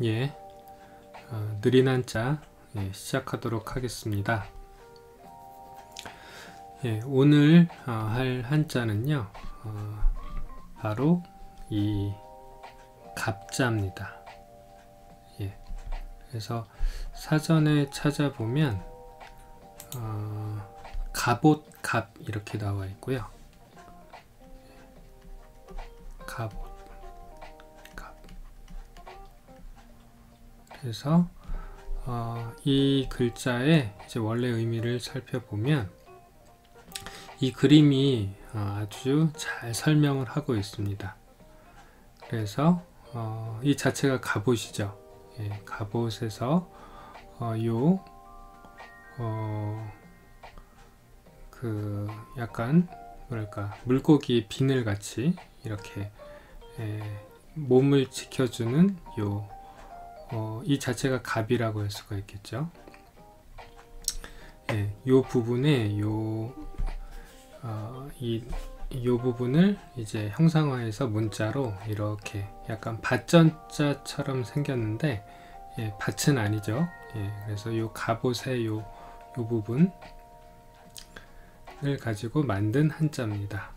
예, 느린 한자 시작하도록 하겠습니다. 예, 오늘 할 한자는요, 바로 이 갑자입니다. 예, 그래서 사전에 찾아보면 갑옷, 갑 이렇게 나와 있고요. 갑옷, 갑. 그래서 이 글자의 이제 원래 의미를 살펴보면 이 그림이 아주 잘 설명을 하고 있습니다. 그래서 이 자체가 갑옷이죠. 예, 갑옷에서 그 약간 뭐랄까 물고기 비늘 같이 이렇게 몸을 지켜주는 이 자체가 갑이라고 할 수가 있겠죠. 예, 요 부분에 이 부분을 이제 형상화해서 문자로 이렇게 약간 밭전자처럼 생겼는데, 예, 밭은 아니죠. 예, 그래서 요 갑옷의 요 부분을 가지고 만든 한자입니다.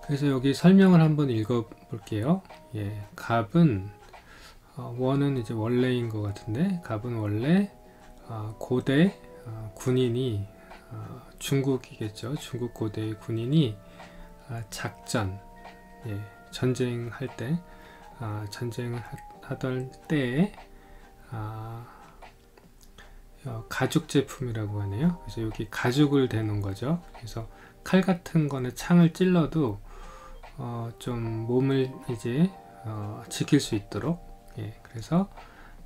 그래서 여기 설명을 한번 읽어 볼게요. 예, 갑은 원은 이제 원래인 것 같은데, 갑은 원래 고대 군인이 중국이겠죠. 중국 고대의 군인이 작전, 예, 전쟁할 때 전쟁을 하던 때에 가죽 제품이라고 하네요. 그래서 여기 가죽을 대는 거죠. 그래서 칼 같은 거는 창을 찔러도 좀 몸을 이제 지킬 수 있도록, 예, 그래서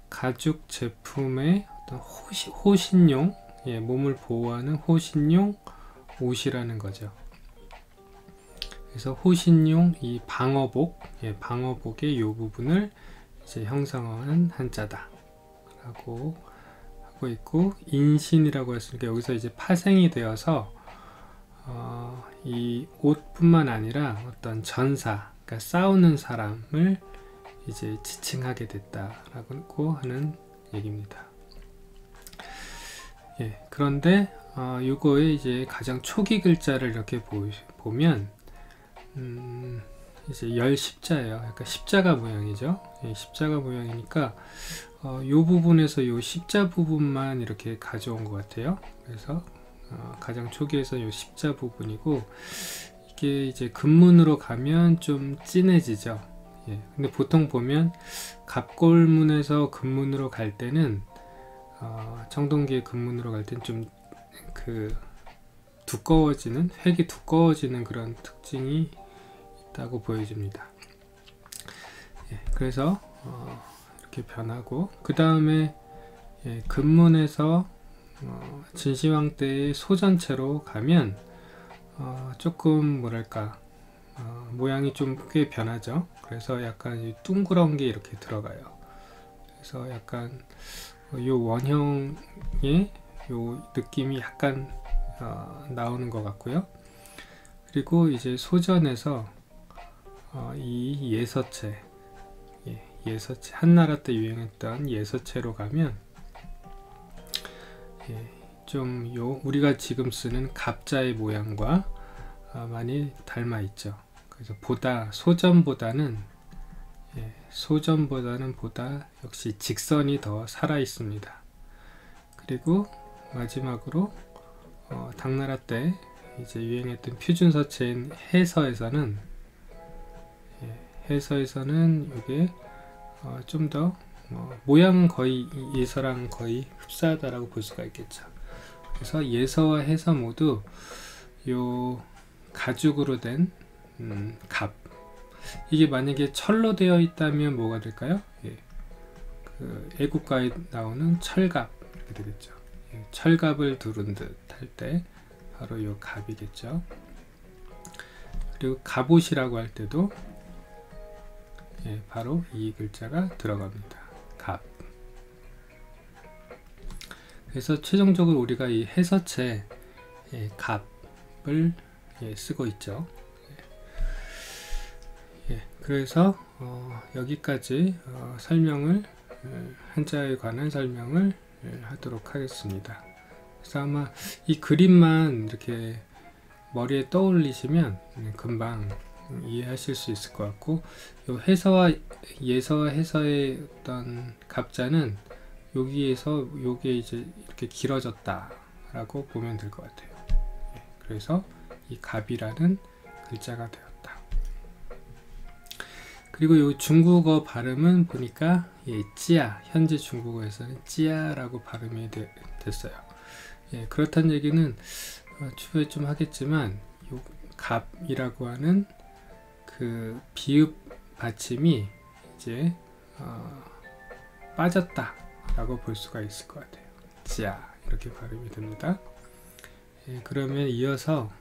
가죽 제품의 어떤 호신용, 예, 몸을 보호하는 호신용 옷이라는 거죠. 그래서 호신용 이 방어복, 예, 방어복의 요 부분을 이제 형상화한 한자다 라고 하고 있고, 인신이라고 했으니까 여기서 이제 파생이 되어서 이 옷뿐만 아니라 어떤 전사, 그러니까 싸우는 사람을 이제 지칭하게 됐다라고 하는 얘기입니다. 예, 그런데 요거의 이제 가장 초기 글자를 이렇게 보면 이제 열십자예요. 그러니까 십자가 모양이죠. 예, 십자가 모양이니까 요 부분에서 요 십자 부분만 이렇게 가져온 것 같아요. 그래서 가장 초기에서 요 십자 부분이고, 이게 이제 금문으로 가면 좀 진해지죠. 예, 근데 보통 보면 갑골문에서 금문으로 갈 때는 청동기의 금문으로 갈 때는 좀 그 두꺼워지는, 획이 두꺼워지는 그런 특징이 있다고 보여집니다. 예, 그래서 이렇게 변하고, 그 다음에 금문에서 진시황 때의 소전체로 가면 조금 뭐랄까 모양이 좀 꽤 변하죠. 그래서 약간 둥그런 게 이렇게 들어가요. 그래서 약간 요 원형의 요 느낌이 약간 나오는 것 같고요. 그리고 이제 소전에서 이 예서체, 예서체, 한나라 때 유행했던 예서체로 가면, 예, 좀 우리가 지금 쓰는 갑자의 모양과 많이 닮아 있죠. 그래서 소전보다는 보다 역시 직선이 더 살아 있습니다. 그리고 마지막으로 당나라 때 이제 유행했던 표준서체인 해서에서는 이게 좀 더 모양은 거의 예서랑 거의 흡사하다라고 볼 수가 있겠죠. 그래서 예서와 해서 모두 요 가죽으로 된 갑, 이게 만약에 철로 되어 있다면 뭐가 될까요? 예, 그 애국가에 나오는 철갑 이렇게 되겠죠. 예, 철갑을 두른 듯 할 때 바로 요 갑이겠죠. 그리고 갑옷이라고 할 때도 바로 이 글자가 들어갑니다. 갑. 그래서 최종적으로 우리가 이 해서체 갑을 쓰고 있죠. 그래서 여기까지 설명을 한자에 관한 설명을 하도록 하겠습니다. 그래서 아마 이 그림만 이렇게 머리에 떠올리시면 금방 이해하실 수 있을 것 같고, 요 해서와 예서와 해서의 어떤 갑자는 여기에서 요게 이제 이렇게 길어졌다 라고 보면 될 것 같아요. 그래서 이 갑이라는 글자가 되었다. 그리고 요 중국어 발음은 보니까 찌야, 현재 중국어에서는 찌야라고 발음이 됐어요. 그렇다는 얘기는 추후에 좀 하겠지만 요 갑이라고 하는 그 비읍 받침이 이제 빠졌다 라고 볼 수가 있을 것 같아요. 찌야 이렇게 발음이 됩니다. 그러면 이어서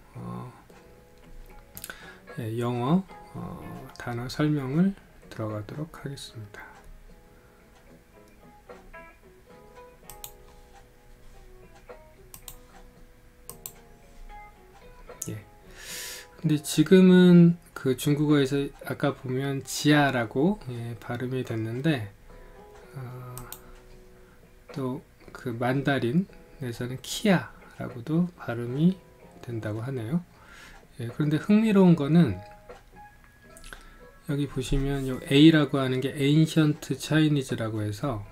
영어 단어 설명을 들어가도록 하겠습니다. 근데 지금은 그 중국어에서 아까 보면 지아라고 발음이 됐는데, 또 그 만다린에서는 키아라고도 발음이 된다고 하네요. 그런데 흥미로운 거는 여기 보시면 요 A라고 하는 게 Ancient Chinese라고 해서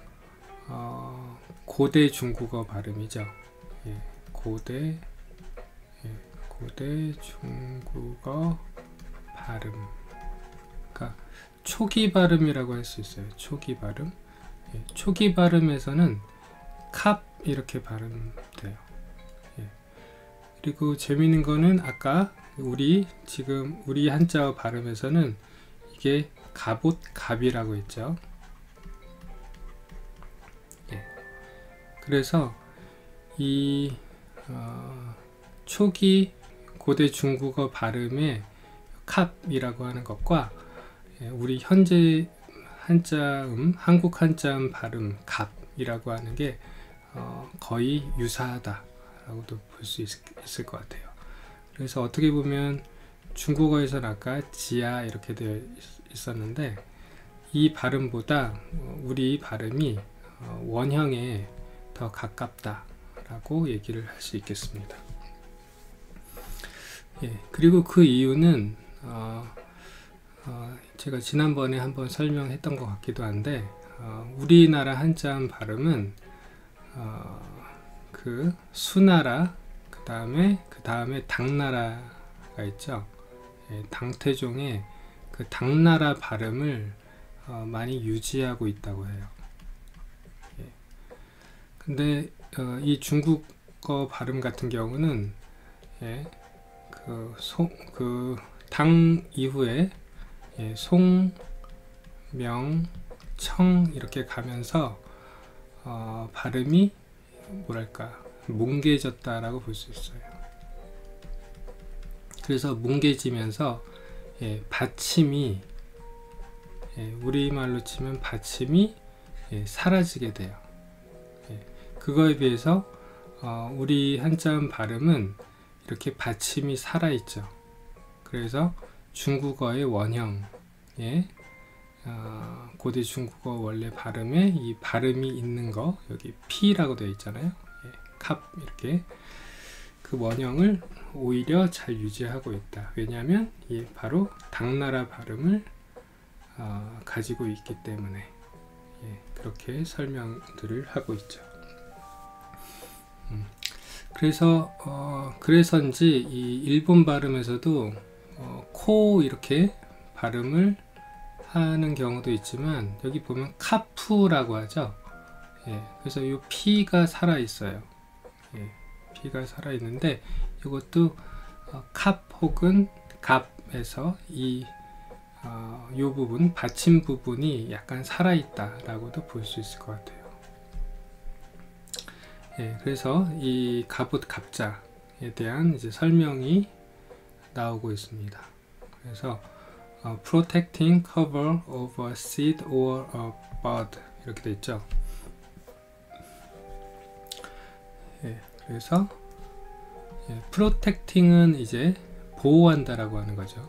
고대 중국어 발음이죠. 고대 중국어 발음, 그러니까 초기 발음이라고 할 수 있어요. 초기 발음. 초기 발음에서는 캅 이렇게 발음돼요. 그리고 재미있는 거는 아까 지금 우리 한자어 발음에서는 이게 갑옷 갑이라고 했죠. 그래서 이 초기 고대 중국어 발음의 캅이라고 하는 것과 우리 현재 한국 한자음 발음 갑이라고 하는 게 거의 유사하다라고도 볼 수 있을 것 같아요. 그래서 어떻게 보면 중국어에서는 아까 지아 이렇게 되어 있었는데, 이 발음보다 우리 발음이 원형에 더 가깝다라고 얘기를 할 수 있겠습니다. 그리고 그 이유는 제가 지난번에 한번 설명했던 것 같기도 한데, 우리나라 한자음 발음은 그 수나라, 그 다음에 당나라가 있죠. 당태종의 그 당나라 발음을 많이 유지하고 있다고 해요. 근데 이 중국어 발음 같은 경우는 당 이후에 송, 명, 청 이렇게 가면서 발음이 뭐랄까 뭉개졌다라고 볼 수 있어요. 그래서 뭉개지면서 받침이 우리말로 치면 받침이 사라지게 돼요. 그거에 비해서 우리 한자음 발음은 이렇게 받침이 살아있죠. 그래서 중국어의 원형에 고대 중국어 원래 발음에 이 발음이 있는 거, 여기 P라고 되어 있잖아요. 캅 이렇게 그 원형을 오히려 잘 유지하고 있다. 왜냐하면 바로 당나라 발음을 가지고 있기 때문에 그렇게 설명들을 하고 있죠. 그래서인지 이 일본 발음에서도 코 이렇게 발음을 하는 경우도 있지만, 여기 보면 카푸라고 하죠. 그래서 이 P가 살아 있어요. P가 살아 있는데, 이것도 캅 혹은 갑에서 이 부분, 받침 부분이 약간 살아 있다라고도 볼 수 있을 것 같아요. 그래서 이 갑옷 갑자에 대한 이제 설명이 나오고 있습니다. 그래서 protecting cover of a seed or a bud 이렇게 돼 있죠. 그래서 protecting은 이제 보호한다라고 하는 거죠.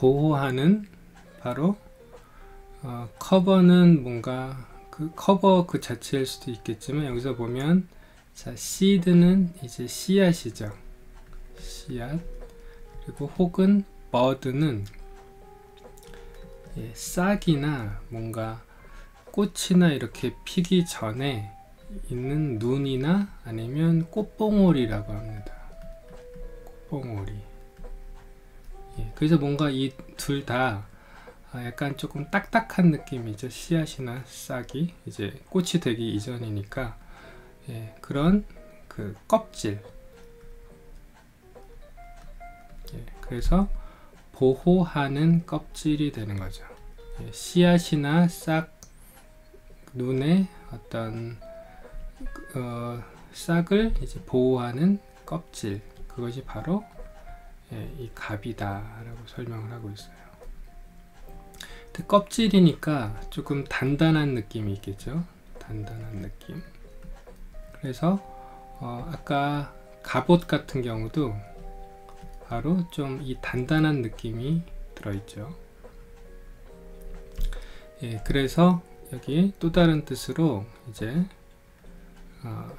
보호하는 바로 커버는 뭔가 그 커버 그 자체일 수도 있겠지만 여기서 보면 자 seed는 이제 씨앗이죠. 씨앗. 그리고 혹은 bud는 싹이나 뭔가 꽃이나 이렇게 피기 전에 있는 눈이나 아니면 꽃봉오리라고 합니다. 꽃봉오리. 그래서 뭔가 이 둘 다 약간 조금 딱딱한 느낌이죠. 씨앗이나 싹이 이제 꽃이 되기 이전이니까 그런 그 껍질. 그래서 보호하는 껍질이 되는 거죠. 씨앗이나 싹 눈의 어떤 싹을 이제 보호하는 껍질, 그것이 바로 이 갑이다 라고 설명을 하고 있어요. 껍질이니까 조금 단단한 느낌이 있겠죠. 단단한 느낌. 그래서 아까 갑옷 같은 경우도 바로 좀 이 단단한 느낌이 들어있죠. 그래서 여기 또 다른 뜻으로 이제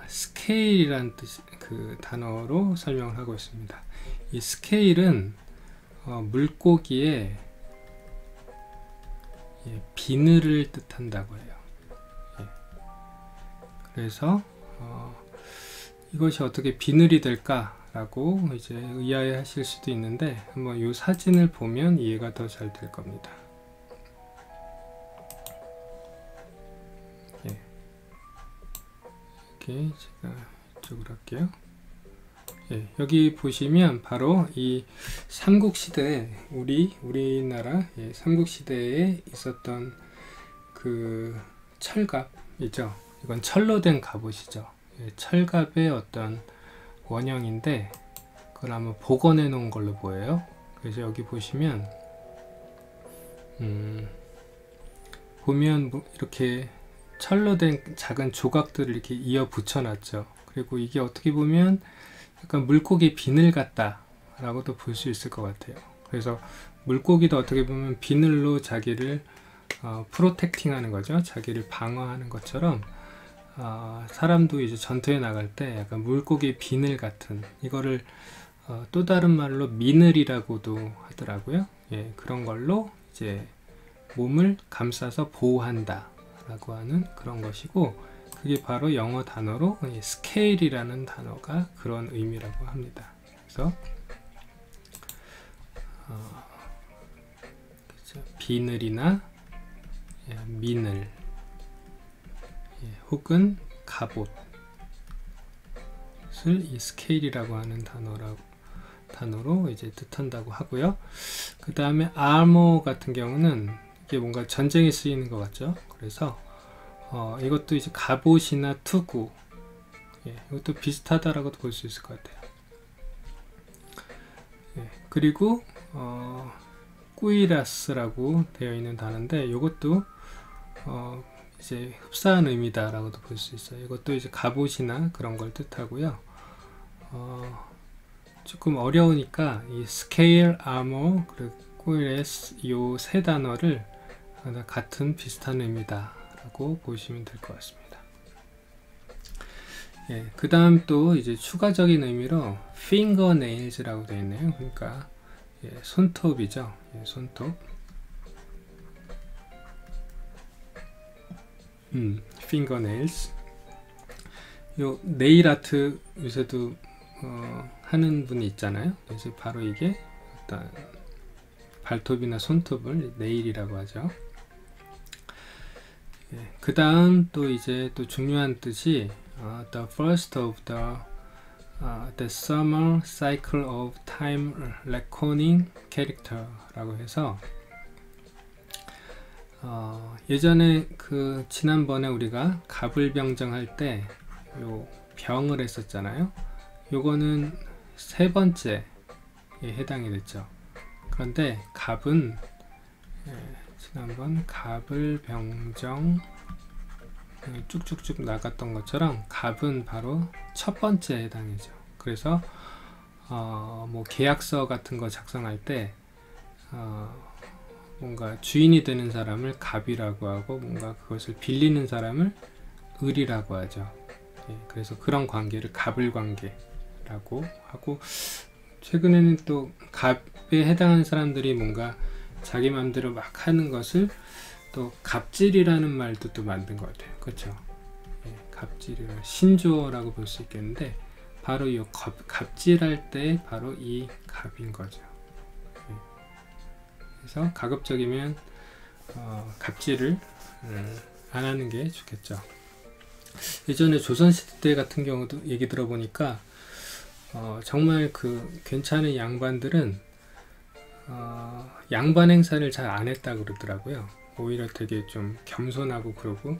스케일이라는 뜻, 그 단어로 설명을 하고 있습니다. 이 스케일은 물고기의 비늘을 뜻한다고 해요. 그래서 이것이 어떻게 비늘이 될까 라고 이제 의아해 하실 수도 있는데 한번 이 사진을 보면 이해가 더 잘 될 겁니다. 이렇게 제가 이쪽으로 할게요. 여기 보시면 바로 이 삼국시대 우리나라 삼국시대에 있었던 그 철갑이죠. 이건 철로 된 갑옷이죠. 철갑의 어떤 원형인데 그걸 한번 복원해 놓은 걸로 보여요. 그래서 여기 보시면 보면 이렇게 철로 된 작은 조각들을 이렇게 이어 붙여 놨죠. 그리고 이게 어떻게 보면 약간 물고기 비늘 같다 라고도 볼 수 있을 것 같아요. 그래서 물고기도 어떻게 보면 비늘로 자기를 프로텍팅 하는 거죠. 자기를 방어하는 것처럼 사람도 이제 전투에 나갈 때 약간 물고기 비늘 같은 이거를 또 다른 말로 미늘이라고도 하더라고요. 그런 걸로 이제 몸을 감싸서 보호한다 라고 하는 그런 것이고, 그게 바로 영어 단어로 스케일이라는 단어가 그런 의미라고 합니다. 그래서 비늘이나 미늘 혹은 갑옷을 이 스케일이라고 하는 단어로 이제 뜻한다고 하고요. 그 다음에 armor 같은 경우는 이게 뭔가 전쟁에 쓰이는 것 같죠. 그래서 이것도 이제 갑옷이나 투구, 이것도 비슷하다라고도 볼 수 있을 것 같아요. 그리고 꾸이라스라고 되어 있는 단어인데 이것도 이제 흡사한 의미다라고도 볼 수 있어요. 이것도 이제 갑옷이나 그런 걸 뜻하고요. 조금 어려우니까 이 scale, armor, 그리고 꾸이라스 이 세 단어를 같은 비슷한 의미다라고 보시면 될 것 같습니다. 그 다음 또 이제 추가적인 의미로 fingernails라고 되어 있네요. 그러니까 손톱이죠. 손톱. fingernails. 요 네일 아트 요새도 하는 분이 있잖아요. 그래서 바로 이게 어떤 발톱이나 손톱을 네일이라고 하죠. 그 다음 또 이제 또 중요한 뜻이 the first of the summer cycle of time reckoning character 라고 해서 예전에 그 지난번에 우리가 갑을병정 할 때 요 병을 했었잖아요. 요거는 세 번째에 해당이 됐죠. 그런데 갑은 지난번 갑을병정 쭉쭉쭉 나갔던 것처럼 갑은 바로 첫 번째에 해당이죠. 그래서 뭐 계약서 같은 거 작성할 때 뭔가 주인이 되는 사람을 갑이라고 하고, 뭔가 그것을 빌리는 사람을 을이라고 하죠. 예, 그래서 그런 관계를 갑을 관계라고 하고, 최근에는 또 갑에 해당하는 사람들이 뭔가 자기 마음대로 막 하는 것을 또 갑질이라는 말도 또 만든 것 같아요. 그렇죠? 예, 갑질이라는 신조어라고 볼 수 있겠는데, 바로 이 갑질할 때 바로 이 갑인 거죠. 예. 그래서 가급적이면 갑질을 안 하는 게 좋겠죠. 예전에 조선시대 같은 경우도 얘기 들어보니까 정말 그 괜찮은 양반들은 양반 행사를 잘 안 했다 그러더라고요. 오히려 되게 좀 겸손하고, 그러고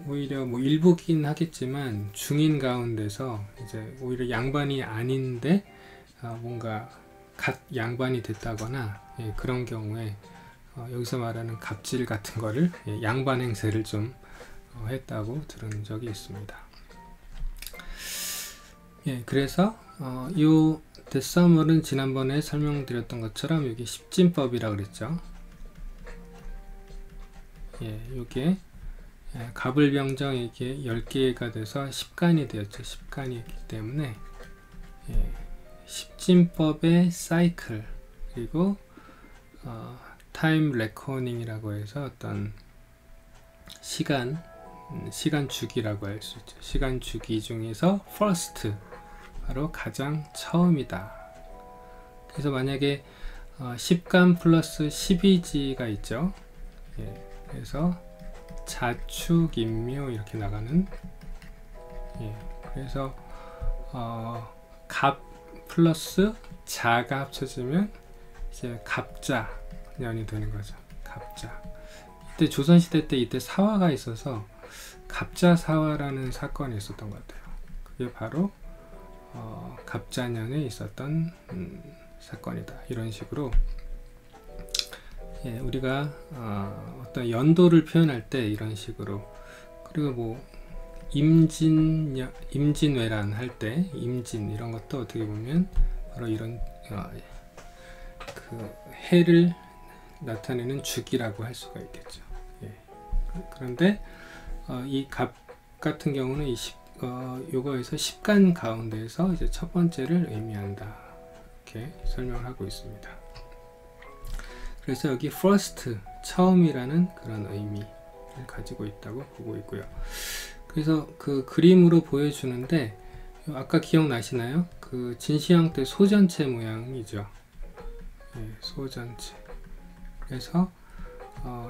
오히려 뭐 일부긴 하겠지만 중인 가운데서 이제 오히려 양반이 아닌데 뭔가 갓 양반이 됐다거나, 예, 그런 경우에 여기서 말하는 갑질 같은 거를, 예, 양반 행세를 좀 했다고 들은 적이 있습니다. 예, 그래서 이 데스아몰은 지난번에 설명드렸던 것처럼 여기 십진법이라 그랬죠. 예, 요게 갑을병정 이게 10개가 돼서 10간이 되었죠. 10간이 있기 때문에, 예, 십진법의 사이클, 그리고 타임 레코닝이라고 해서 어떤 시간 주기라고 할 수 있죠. 시간 주기 중에서 first, 바로 가장 처음이다. 그래서 만약에 10간 플러스 12지가 있죠. 예, 그래서 자축인묘 이렇게 나가는, 예, 그래서 갑 플러스 자가 합쳐지면 이제 갑자년이 되는 거죠. 갑자. 이때 조선시대 때 이때 사화가 있어서 갑자사화라는 사건이 있었던 것 같아요. 그게 바로 갑자년에 있었던 사건이다. 이런 식으로, 예, 우리가 어떤 연도를 표현할 때 이런 식으로, 그리고 뭐 임진왜란 할 때 임진 이런 것도 어떻게 보면 바로 이런 그 해를 나타내는 주기라고 할 수가 있겠죠. 예. 그런데 이 갑 같은 경우는 요거에서 10간 가운데에서 이제 첫 번째를 의미한다, 이렇게 설명을 하고 있습니다. 그래서 여기 first, 처음이라는 그런 의미를 가지고 있다고 보고 있고요. 그래서 그 그림으로 보여주는데, 아까 기억나시나요? 그 진시황 때 소전체 모양이죠. 예, 소전체. 그래서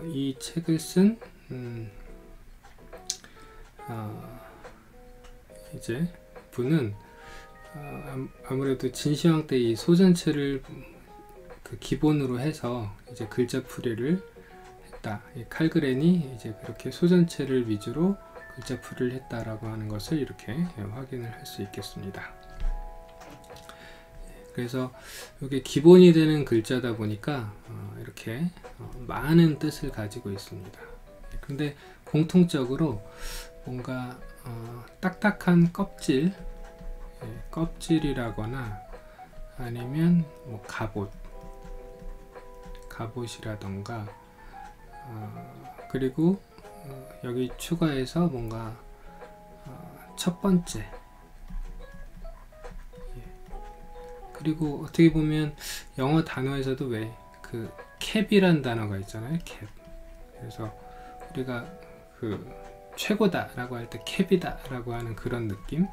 이 책을 쓴 이제 분은 아무래도 진시황 때 이 소전체를 그 기본으로 해서 이제 글자풀이를 했다. 이 칼그렌이 이제 그렇게 소전체를 위주로 글자풀이를 했다라고 하는 것을 이렇게 확인을 할 수 있겠습니다. 그래서 이게 기본이 되는 글자다 보니까 이렇게 많은 뜻을 가지고 있습니다. 근데 공통적으로 뭔가 딱딱한 껍질, 껍질이라거나 아니면 뭐 갑옷이라던가, 그리고 여기 추가해서 뭔가 첫 번째, 그리고 어떻게 보면 영어 단어에서도 왜 그 캡이란 단어가 있잖아요. 캡. 그래서 우리가 그 최고다 라고 할 때 캡이다 라고 하는 그런 느낌,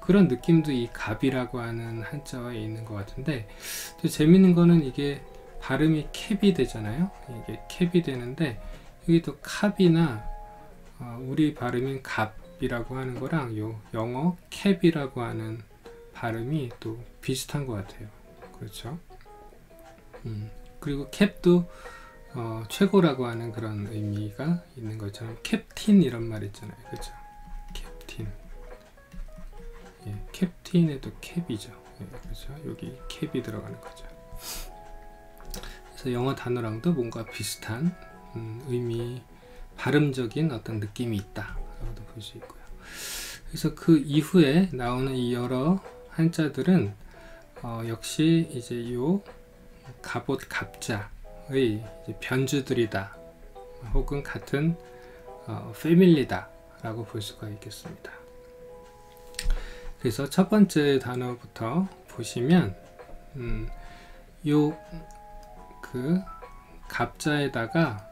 그런 느낌도 이 갑이라고 하는 한자어에 있는 것 같은데, 또 재밌는 거는 이게 발음이 캡이 되잖아요. 이게 캡이 되는데, 여기 또 캅이나 우리 발음인 갑이라고 하는 거랑 요 영어 캡이라고 하는 발음이 또 비슷한 것 같아요. 그렇죠? 그리고 캡도 최고라고 하는 그런 의미가 있는 것처럼 캡틴 이런 말 있잖아요. 그렇죠? 캡틴. 예, 캡틴에도 캡이죠. 예, 그렇죠? 여기 캡이 들어가는 거죠. 그래서 영어 단어랑도 뭔가 비슷한 의미, 발음적인 어떤 느낌이 있다라고도 볼 수 있고요. 그래서 그 이후에 나오는 이 여러 한자들은 역시 이제 요 갑옷 갑자의 이제 변주들이다, 혹은 같은 패밀리다 라고 볼 수가 있겠습니다. 그래서 첫 번째 단어부터 보시면 요 그 갑자에다가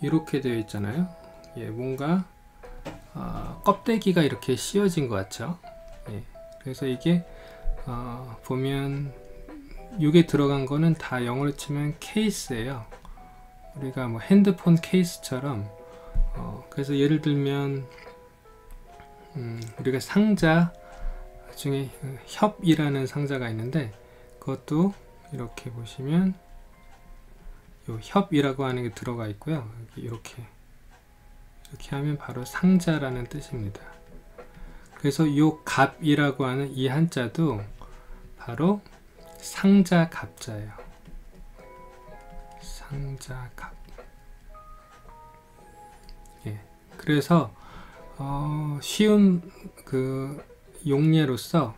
이렇게 되어 있잖아요. 예, 뭔가 껍데기가 이렇게 씌워진 것 같죠. 예, 그래서 이게 보면 이게 들어간 거는 다 영어로 치면 케이스예요. 우리가 뭐 핸드폰 케이스처럼 그래서 예를 들면 우리가 상자 중에 협이라는 상자가 있는데, 그것도 이렇게 보시면 요 협이라고 하는 게 들어가 있고요. 이렇게 하면 바로 상자라는 뜻입니다. 그래서 요 갑이라고 하는 이 한자도 바로 상자 갑자예요. 상자 갑. 예. 그래서 쉬운 그 용례로서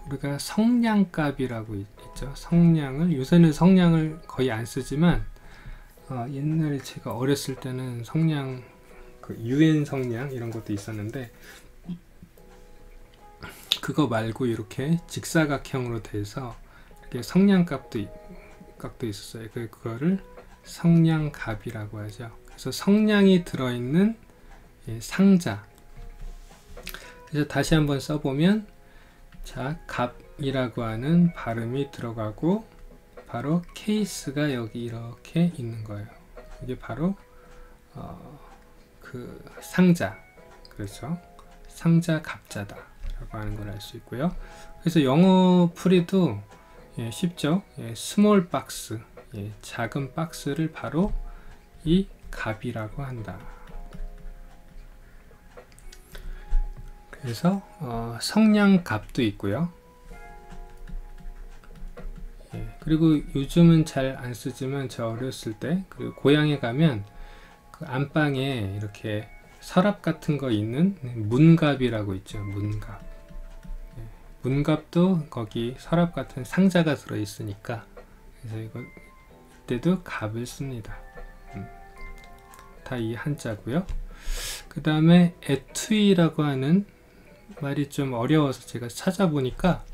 우리가 성냥갑이라고 있죠. 성냥을, 요새는 성냥을 거의 안 쓰지만 옛날에 제가 어렸을 때는 성냥, 그 유엔 성냥 이런 것도 있었는데, 그거 말고 이렇게 직사각형으로 돼서 이렇게 성냥갑도 있었어요. 그거를 성냥갑이라고 하죠. 그래서 성냥이 들어있는 상자. 그래서 다시 한번 써보면, 자, 갑이라고 하는 발음이 들어가고 바로 케이스가 여기 이렇게 있는 거예요. 이게 바로 그 상자, 그렇죠? 상자 갑자다 라고 하는 걸 알 수 있고요. 그래서 영어 풀이도 쉽죠. 스몰 박스, 작은 박스를 바로 이 갑이라고 한다. 그래서 성냥갑도 있고요. 그리고 요즘은 잘 안 쓰지만 저 어렸을 때, 그리고 고향에 가면 그 안방에 이렇게 서랍 같은 거 있는 문갑이라고 있죠. 문갑. 문갑도 거기 서랍 같은 상자가 들어 있으니까, 그래서 이때도 갑을 씁니다. 다 이 한자고요. 그 다음에 에투이라고 하는 말이 좀 어려워서 제가 찾아보니까,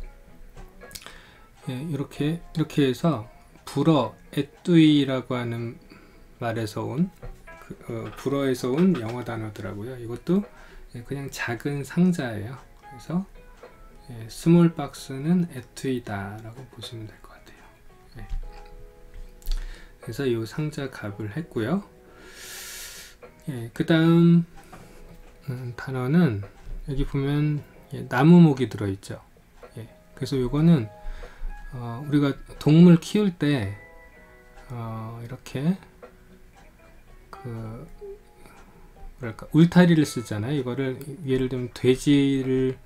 이렇게 해서 불어, 에뚜이라고 하는 말에서 온 불어에서 온 영어 단어더라고요. 이것도 그냥 작은 상자예요. 그래서 스몰 박스는 에투이다 라고 보시면 될 것 같아요. 그래서 이 상자 갑을 했고요. 그 다음 단어는 여기 보면 나무목이 들어있죠. 그래서 이거는 우리가 동물 키울 때 이렇게 그 뭐랄까 울타리를 쓰잖아요. 이거를 예를 들면 돼지를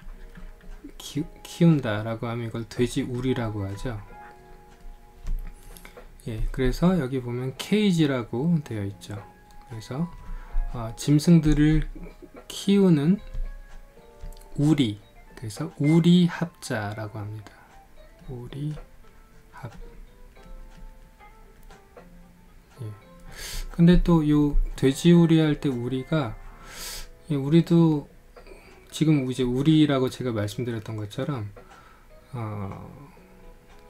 키운다 라고 하면 이걸 돼지우리라고 하죠. 그래서 여기 보면 케이지라고 되어 있죠. 그래서 짐승들을 키우는 우리, 그래서 우리합자라고 합니다. 우리합. 근데 또 요 돼지우리 할 때 우리가, 우리도 지금 이제 우리라고 제가 말씀드렸던 것처럼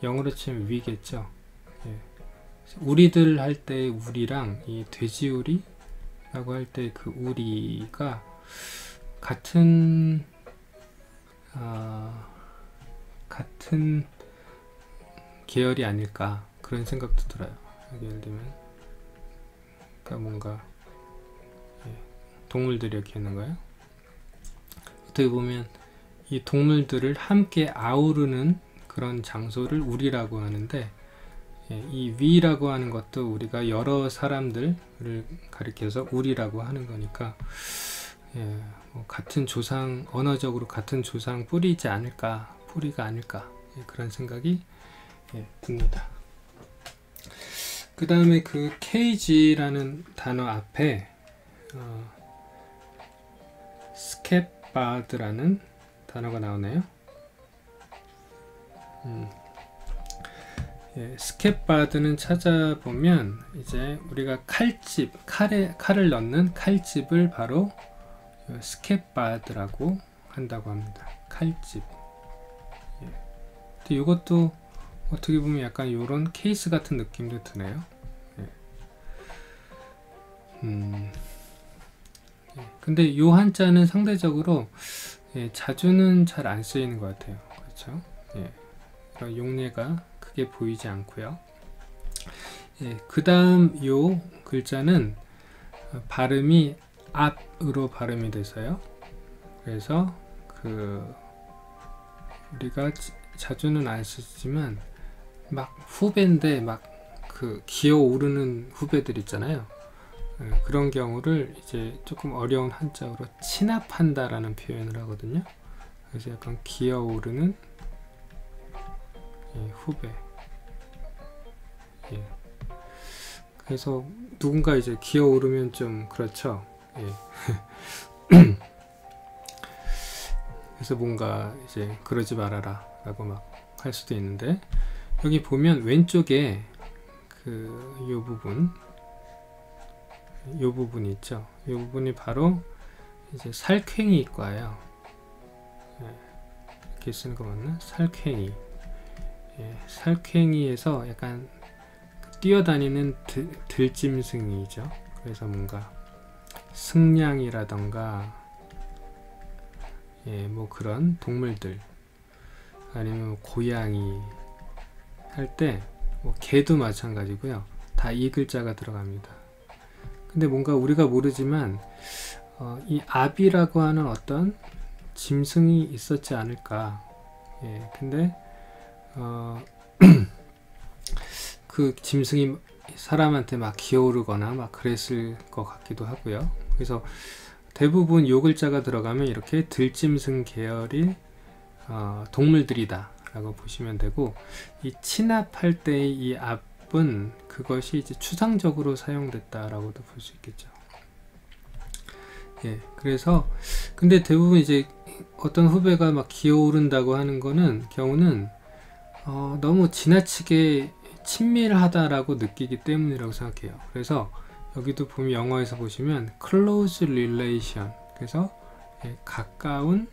영어로 치면 위겠죠. 우리들 할 때 우리랑 이 돼지우리 라고 할 때 그 우리가 같은 계열이 아닐까, 그런 생각도 들어요. 예를 들면 그러니까 뭔가 동물들이 이렇게 있는 거예요. 어떻게 보면 이 동물들을 함께 아우르는 그런 장소를 우리라고 하는데, 이 위라고 하는 것도 우리가 여러 사람들을 가리켜서 우리라고 하는 거니까 뭐 같은 조상, 언어적으로 같은 조상 뿌리지 않을까, 뿌리가 아닐까, 그런 생각이 듭니다. 그 다음에 그 케이지라는 단어 앞에 스케바드라는 단어가 나오네요. 스캣바드는 찾아보면 이제 우리가 칼을 넣는 칼집을 바로 스캣바드라고 한다고 합니다. 칼집. 근데 이것도 어떻게 보면 약간 이런 케이스 같은 느낌도 드네요. 근데 이 한자는 상대적으로 자주는 잘 안 쓰이는 것 같아요. 그렇죠? 그런 용례가 크게 보이지 않고요. 그 다음 요 글자는 발음이 앞으로 발음이 돼서요. 그래서 우리가 자주는 안 쓰지만 막 후배인데 막 기어오르는 후배들 있잖아요. 그런 경우를 이제 조금 어려운 한자어로 친합한다 라는 표현을 하거든요. 그래서 약간 기어오르는 후배. 그래서 누군가 이제 기어오르면 좀 그렇죠. 그래서 뭔가 이제 그러지 말아라 라고 막 할 수도 있는데, 여기 보면 왼쪽에 요 부분이 있죠. 이 부분이 바로 이제 살쾡이과예요. 이렇게 쓰는 거 맞나? 살쾡이. 살쾡이에서 약간 뛰어다니는 들짐승이죠. 그래서 뭔가 승냥이라던가 뭐 그런 동물들, 아니면 고양이 할 때 뭐 개도 마찬가지고요. 다 이 글자가 들어갑니다. 근데 뭔가 우리가 모르지만 이 압이라고 하는 어떤 짐승이 있었지 않을까. 근데 그 짐승이 사람한테 막 기어오르거나 막 그랬을 것 같기도 하고요. 그래서 대부분 요 글자가 들어가면 이렇게 들짐승 계열의 동물들이다 라고 보시면 되고, 이 친합할 때의 이 압은 그것이 이제 추상적으로 사용됐다라고도 볼 수 있겠죠. 그래서 근데 대부분 이제 어떤 후배가 막 기어오른다고 하는 경우는 너무 지나치게 친밀하다라고 느끼기 때문이라고 생각해요. 그래서 여기도 보면 영어에서 보시면 close relation, 그래서 가까운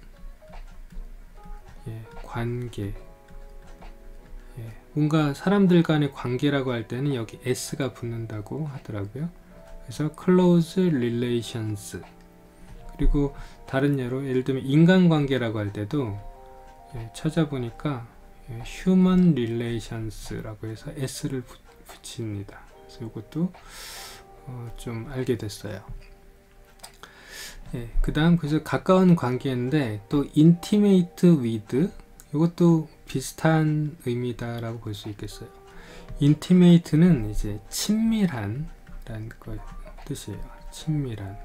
관계, 뭔가 사람들 간의 관계라고 할 때는 여기 s가 붙는다고 하더라고요. 그래서 close relations. 그리고 다른 예를 들면 인간관계라고 할 때도 찾아보니까 human relations라고 해서 s를 붙입니다. 그래서 이것도 좀 알게 됐어요. 그 다음, 그래서 가까운 관계인데 또 intimate with, 이것도 비슷한 의미다라고 볼 수 있겠어요. intimate는 이제 친밀한 라는 뜻이에요. 친밀한.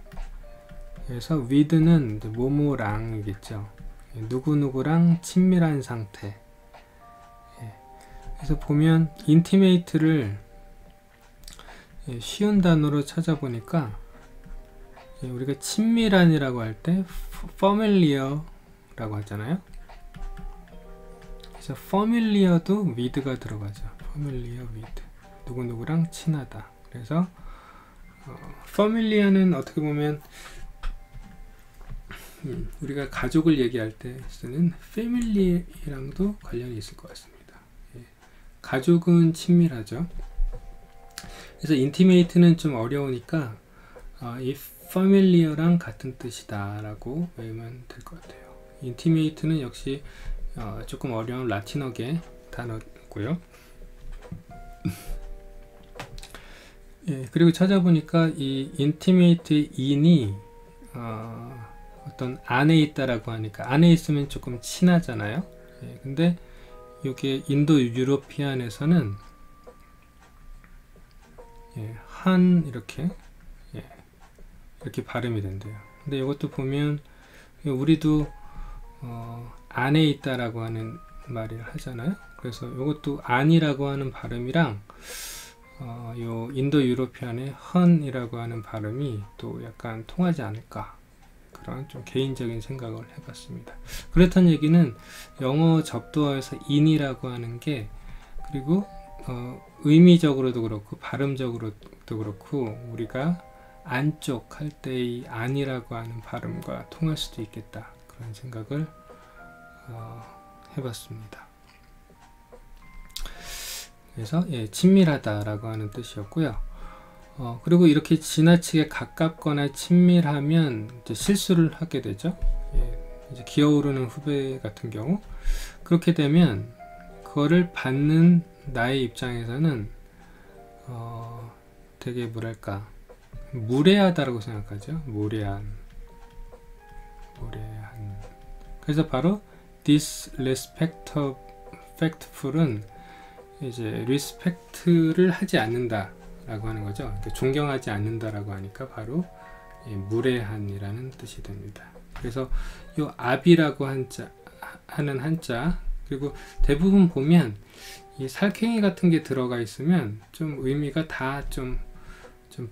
그래서 with는 뭐뭐랑이겠죠. 누구누구랑 친밀한 상태. 그래서 보면 intimate를 쉬운 단어로 찾아보니까 우리가 친밀한이라고 할 때 familiar라고 하잖아요. 그래서 familiar도 with가 들어가죠. familiar with, 누구누구랑 친하다. 그래서 familiar는 어떻게 보면 우리가 가족을 얘기할 때 쓰는 family랑도 관련이 있을 것 같습니다. 가족은 친밀하죠. 그래서 intimate는 좀 어려우니까 이 familiar랑 같은 뜻이다 라고 외우면 될 것 같아요. intimate는 역시 조금 어려운 라틴어계 단어고요. 그리고 찾아보니까 이 intimate의 in이 어떤 안에 있다라고 하니까, 안에 있으면 조금 친하잖아요. 근데 이게 인도 유로피안에서는 한 이렇게 발음이 된대요. 근데 이것도 보면 우리도 안에 있다라고 하는 말을 하잖아요. 그래서 이것도 안이라고 하는 발음이랑 요 인도 유로피안의 헌이라고 하는 발음이 또 약간 통하지 않을까, 그런 좀 개인적인 생각을 해봤습니다. 그렇다는 얘기는 영어 접두어에서 in이라고 하는 게, 그리고 의미적으로도 그렇고 발음적으로도 그렇고 우리가 안쪽 할 때의 안이라고 하는 발음과 통할 수도 있겠다, 그런 생각을 해봤습니다. 그래서 친밀하다라고 하는 뜻이었고요. 그리고 이렇게 지나치게 가깝거나 친밀하면 이제 실수를 하게 되죠. 이제 기어오르는 후배 같은 경우, 그렇게 되면 그거를 받는 나의 입장에서는 되게 뭐랄까, 무례하다라고 생각하죠. 무례한. 그래서 바로 disrespectful은 이제 respect를 하지 않는다 라고 하는 거죠. 그러니까 존경하지 않는다라고 하니까 바로 무례한이라는 뜻이 됩니다. 그래서 이 압이라고 하는 한자, 그리고 대부분 보면 이 살쾡이 같은 게 들어가 있으면 좀 의미가 다 좀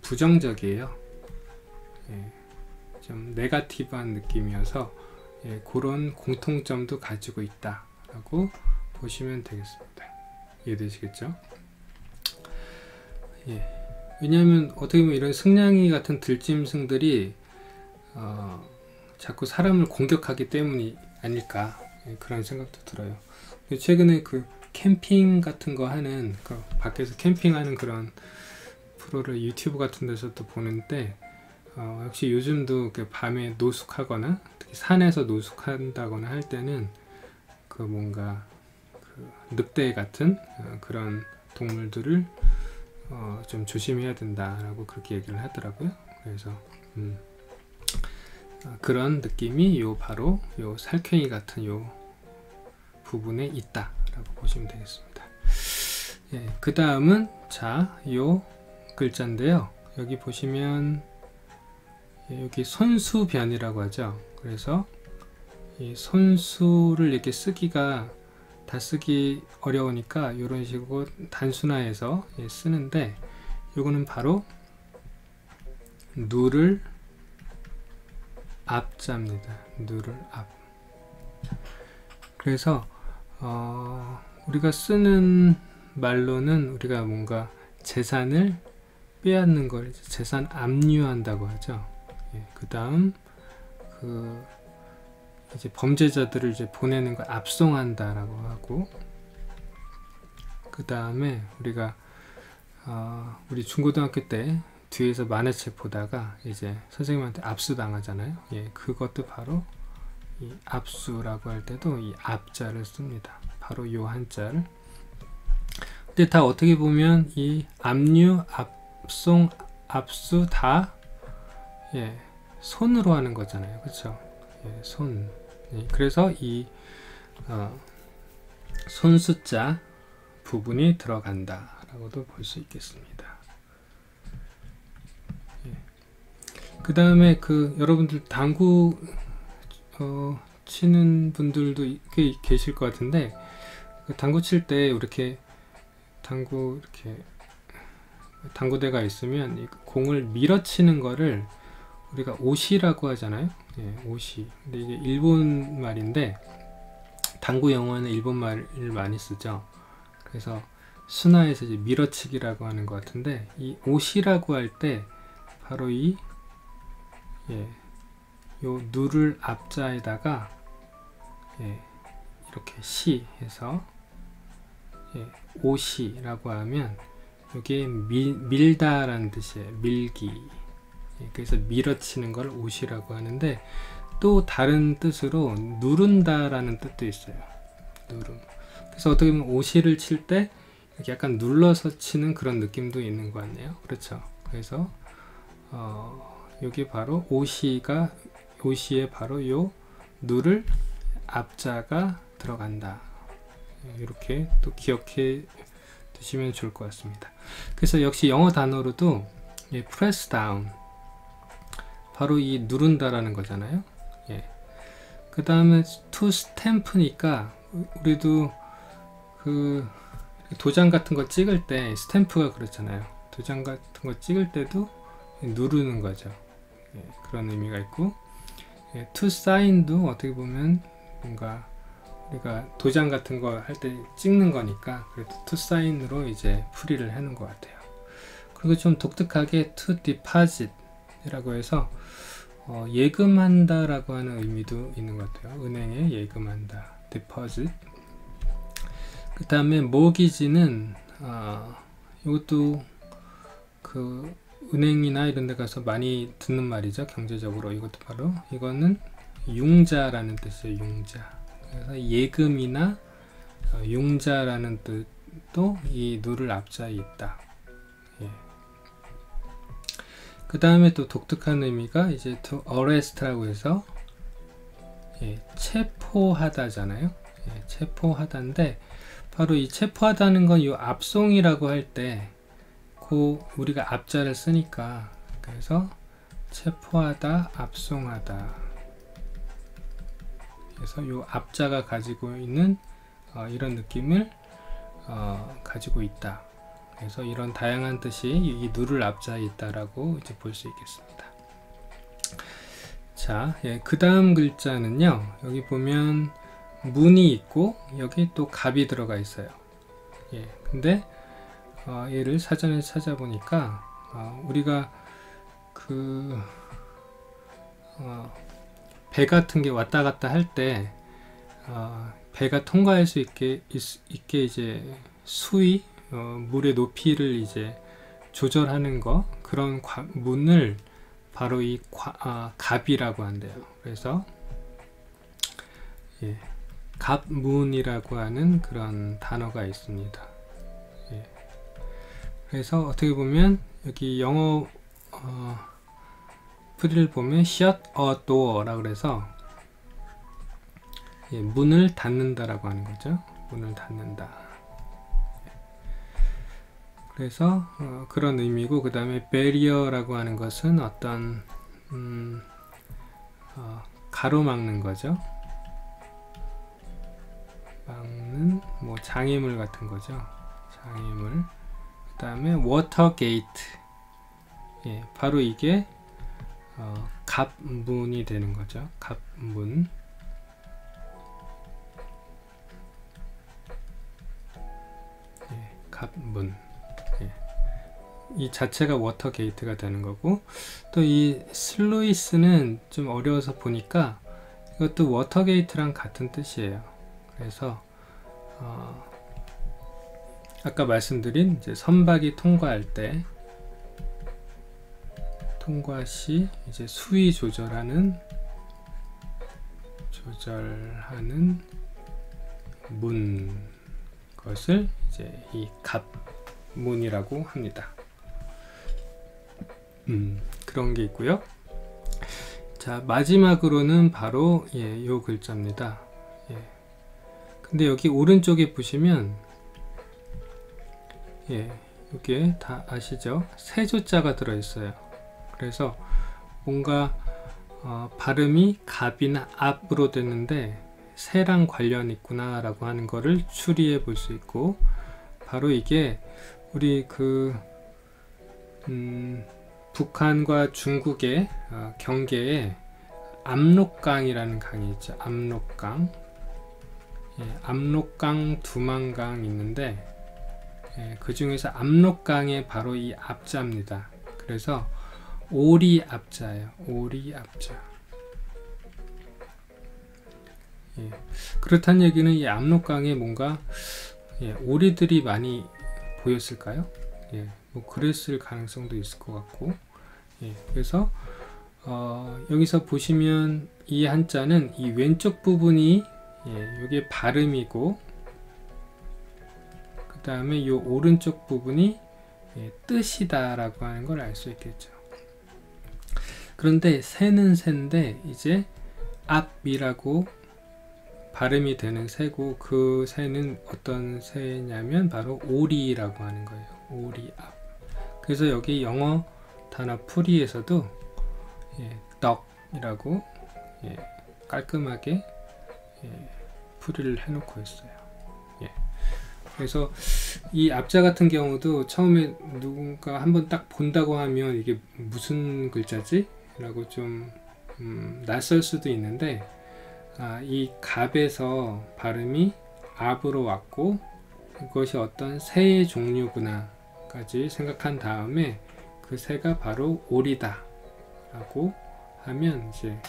부정적이에요. 좀 네거티브한 느낌이어서 그런 공통점도 가지고 있다 라고 보시면 되겠습니다. 이해되시겠죠? 왜냐하면 어떻게 보면 이런 승냥이 같은 들짐승들이 자꾸 사람을 공격하기 때문이 아닐까, 그런 생각도 들어요. 최근에 그 캠핑 같은 거 하는, 그 밖에서 캠핑하는 그런 프로를 유튜브 같은 데서도 보는데, 역시 요즘도 밤에 노숙하거나 특히 산에서 노숙한다거나 할 때는 그 뭔가 그 늑대 같은 그런 동물들을 좀 조심해야 된다라고 그렇게 얘기를 하더라고요. 그래서 그런 느낌이 바로 요 살쾡이 같은 요 부분에 있다라고 보시면 되겠습니다. 그 다음은 요 글자인데요. 여기 보시면 여기 손수변이라고 하죠. 그래서 이 손수를 이렇게 쓰기가 다 쓰기 어려우니까 이런 식으로 단순화해서 쓰는데, 요거는 바로 누를 앞자입니다. 누를 앞. 그래서 우리가 쓰는 말로는 우리가 뭔가 재산을 빼앗는 걸 재산 압류한다고 하죠. 그 다음 이제 범죄자들을 이제 보내는 걸 압송한다라고 하고, 그 다음에 우리가 우리 중고등학교 때 뒤에서 만화책 보다가 이제 선생님한테 압수당하잖아요. 그것도 바로 이 압수라고 할 때도 이 압자를 씁니다. 바로 요 한자를. 근데 다 어떻게 보면 이 압류, 압송, 압수 다 손으로 하는 거잖아요. 그렇죠? 손. 그래서 이 손수자 부분이 들어간다 라고도 볼 수 있겠습니다. 그 다음에 여러분들 당구 치는 분들도 계실 것 같은데, 당구 칠 때 이렇게 당구대가 있으면 이 공을 밀어치는 거를 우리가 오시라고 하잖아요. 오시. 근데 이게 일본 말인데, 당구 영어는 일본 말을 많이 쓰죠. 그래서 순화해서 이제 밀어치기라고 하는 것 같은데, 이 오시라고 할 때 바로 요 누를 앞자에다가 이렇게 시 해서 오시라고 하면 이게 밀다라는 뜻이에요. 밀기. 그래서 밀어치는 걸 오시라고 하는데, 또 다른 뜻으로 누른다라는 뜻도 있어요. 누름. 그래서 어떻게 보면 오시를 칠 때 이렇게 약간 눌러서 치는 그런 느낌도 있는 것 같네요. 그렇죠? 그래서 여기 바로 오시에 바로 요 누를 앞자가 들어간다. 이렇게 또 기억해 두시면 좋을 것 같습니다. 그래서 역시 영어 단어로도 press down, 바로 이 누른다라는 거잖아요. 그 다음에 to stamp니까 우리도 그 도장 같은 거 찍을 때 스탬프가 그렇잖아요. 도장 같은 거 찍을 때도 누르는 거죠. 그런 의미가 있고, to sign도 어떻게 보면 뭔가 우리가 도장 같은 거 할 때 찍는 거니까 그래도 to sign으로 이제 풀이를 해놓은 것 같아요. 그리고 좀 독특하게 to deposit 이라고 해서 예금한다 라고 하는 의미도 있는 것 같아요. 은행에 예금한다, deposit. 그 다음에 mortgage는 이것도 그 은행이나 이런 데 가서 많이 듣는 말이죠. 경제적으로. 이것도 바로 이거는 융자라는 뜻이에요. 융자. 그래서 예금이나 융자라는 뜻도 이 누를 앞자에 있다. 예. 그 다음에 또 독특한 의미가 이제 to arrest라고 해서 체포하다잖아요. 체포하다인데 바로 이 체포하다는 건 이 앞송이라고 할 때 그 우리가 앞자를 쓰니까 그래서 체포하다, 압송하다. 그래서 이 앞자가 가지고 있는 이런 느낌을 가지고 있다. 그래서 이런 다양한 뜻이 이 누를 앞자에 있다라고 이제 볼 수 있겠습니다. 자, 그 다음 글자는요. 여기 보면 문이 있고 여기 또 갑이 들어가 있어요. 근데 얘를 사전에 찾아보니까 우리가 그 배 같은 게 왔다 갔다 할 때 배가 통과할 수 있게 이제 수위 물의 높이를 이제 조절하는 거 그런 문을 바로 이 갑이라고 한대요. 그래서 갑문이라고 하는 그런 단어가 있습니다. 그래서 어떻게 보면 여기 영어 풀이를 보면 shut a door 라고 그래서 문을 닫는다 라고 하는 거죠. 문을 닫는다. 그래서 그런 의미고, 그 다음에 barrier 라고 하는 것은 어떤 가로막는 거죠. 막는 뭐 장애물 같은 거죠. 장애물. 그 다음에 water gate. 바로 이게 갑문이 되는 거죠. 갑문. 갑문. 이 자체가 워터 게이트가 되는 거고, 또 이 슬루이스는 좀 어려워서 보니까 이것도 워터 게이트랑 같은 뜻이에요. 그래서 아까 말씀드린 이제 선박이 통과할 때 통과 시 이제 수위 조절하는 문 것을 이제 이 갑문이라고 합니다. 그런 게 있고요. 자, 마지막으로는 바로 요 글자입니다. 근데 여기 오른쪽에 보시면 이게 다 아시죠? 세조자가 들어있어요. 그래서 뭔가 발음이 갑이나 앞으로 되는데 새랑 관련이 있구나 라고 하는 거를 추리해 볼 수 있고, 바로 이게 우리 북한과 중국의 경계에 압록강이라는 강이 있죠. 압록강. 압록강, 두만강 있는데 그 중에서 압록강의 바로 이 앞자입니다. 그래서 오리 앞자예요. 오리 앞자. 그렇다는 얘기는 이 압록강에 뭔가 오리들이 많이 보였을까요? 뭐 그랬을 가능성도 있을 것 같고, 그래서 여기서 보시면 이 한자는 이 왼쪽 부분이 이게 발음이고, 그 다음에 이 오른쪽 부분이 뜻이다 라고 하는 걸 알 수 있겠죠. 그런데 새는 새인데 이제 앞이라고 발음이 되는 새고, 그 새는 어떤 새냐면 바로 오리라고 하는 거예요. 오리 앞. 그래서 여기 영어 단어 풀이에서도 덕이라고 깔끔하게 풀이를 해놓고 있어요. 그래서 이 앞자 같은 경우도 처음에 누군가 한번 딱 본다고 하면 이게 무슨 글자지? 라고 좀 낯설 수도 있는데 이 갑에서 발음이 압으로 왔고 이것이 어떤 새의 종류구나 까지 생각한 다음에 그 새가 바로 오리다 라고 하면 이제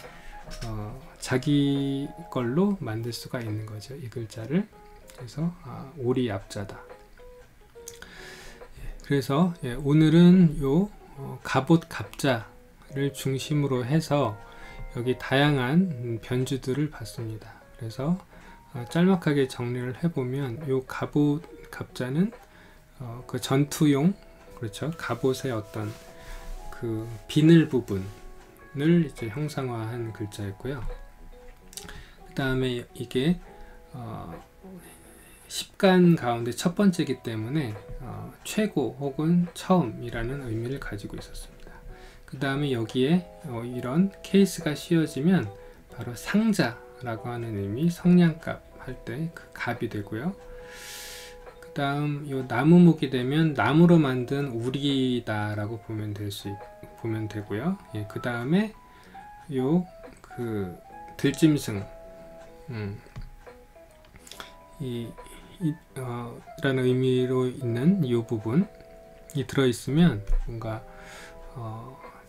자기 걸로 만들 수가 있는 거죠, 이 글자를. 그래서 오리 압자다. 그래서 오늘은 요 갑옷 갑자를 중심으로 해서 여기 다양한 변주들을 봤습니다. 그래서 짤막하게 정리를 해보면 요 갑옷 갑자는 그 전투용, 그렇죠, 갑옷의 어떤 그 비늘 부분을 이제 형상화한 글자였고요. 그 다음에 이게 10간 가운데 첫 번째이기 때문에 최고 혹은 처음이라는 의미를 가지고 있었습니다. 그 다음에 여기에 이런 케이스가 씌워지면 바로 상자라고 하는 의미, 성냥갑 할 때 그 갑이 되고요. 그 다음 요 나무목이 되면 나무로 만든 우리다 라고 보면 되고요. 그 다음에 요 그 들짐승 라는 의미로 있는 이 부분이 들어있으면 뭔가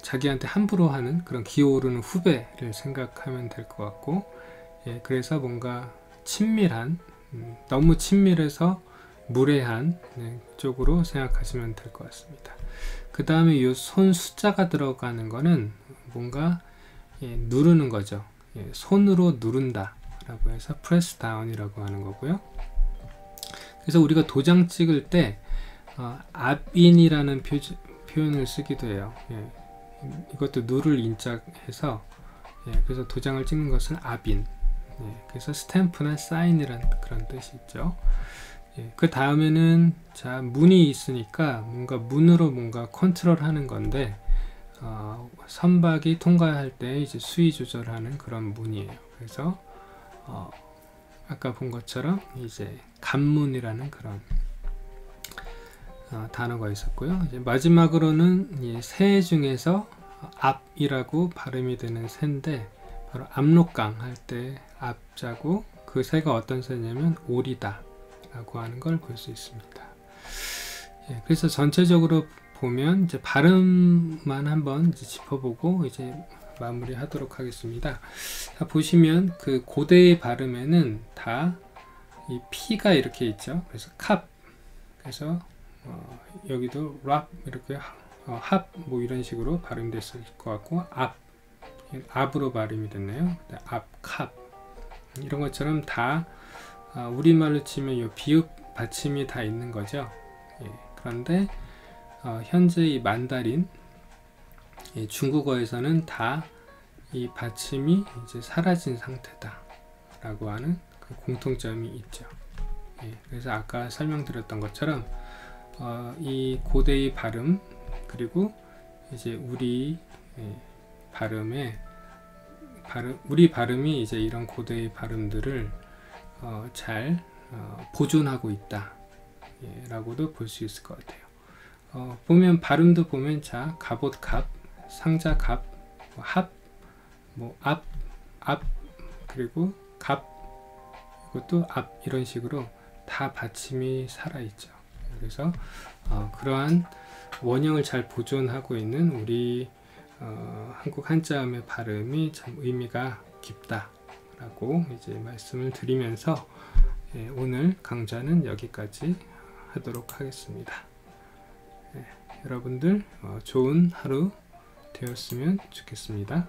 자기한테 함부로 하는 그런 기어오르는 후배를 생각하면 될 것 같고, 그래서 뭔가 친밀한, 너무 친밀해서 무례한 쪽으로 생각하시면 될 것 같습니다. 그 다음에 이 손 숫자가 들어가는 거는 뭔가 누르는 거죠. 손으로 누른다 라고 해서 프레스 다운이라고 하는 거고요. 그래서 우리가 도장 찍을 때 압인이라는 표현을 쓰기도 해요. 이것도 누를 인자 해서 그래서 도장을 찍는 것은 압인. 그래서 스탬프나 사인이라는 그런 뜻이 있죠. 그 다음에는 자 문이 있으니까 뭔가 문으로 뭔가 컨트롤하는 건데 선박이 통과할 때 이제 수위 조절하는 그런 문이에요. 그래서 아까 본 것처럼 이제 간문이라는 그런 단어가 있었고요. 이제 마지막으로는 새 중에서 압이라고 발음이 되는 새인데 바로 압록강 할 때 압자고 그 새가 어떤 새냐면 오리다 라고 하는 걸 볼 수 있습니다. 그래서 전체적으로 보면 이제 발음만 한번 이제 짚어보고 이제 마무리 하도록 하겠습니다. 자, 보시면 그 고대의 발음에는 다 이 P가 이렇게 있죠. 그래서 캅, 그래서 여기도 랍 이렇게 합 뭐 이런 식으로 발음됐을 것 같고, 압으로 발음이 됐네요. 압, 캅 이런 것처럼 다 우리말로 치면 이 비읍 받침이 다 있는 거죠. 그런데 현재 이 만다린 중국어에서는 다 이 받침이 이제 사라진 상태다 라고 하는 그 공통점이 있죠. 그래서 아까 설명드렸던 것처럼 이 고대의 발음 그리고 이제 우리 우리 발음이 이제 이런 고대의 발음들을 잘 보존하고 있다 라고도 볼 수 있을 것 같아요. 보면 발음도 보면 자 갑옷 갑, 상자 갑, 합, 뭐 압, 그리고 갑, 이것도 압 이런 식으로 다 받침이 살아있죠. 그래서 그러한 원형을 잘 보존하고 있는 우리 한국 한자음의 발음이 참 의미가 깊다 라고 이제 말씀을 드리면서 오늘 강좌는 여기까지 하도록 하겠습니다. 여러분들 좋은 하루 되었으면 좋겠습니다.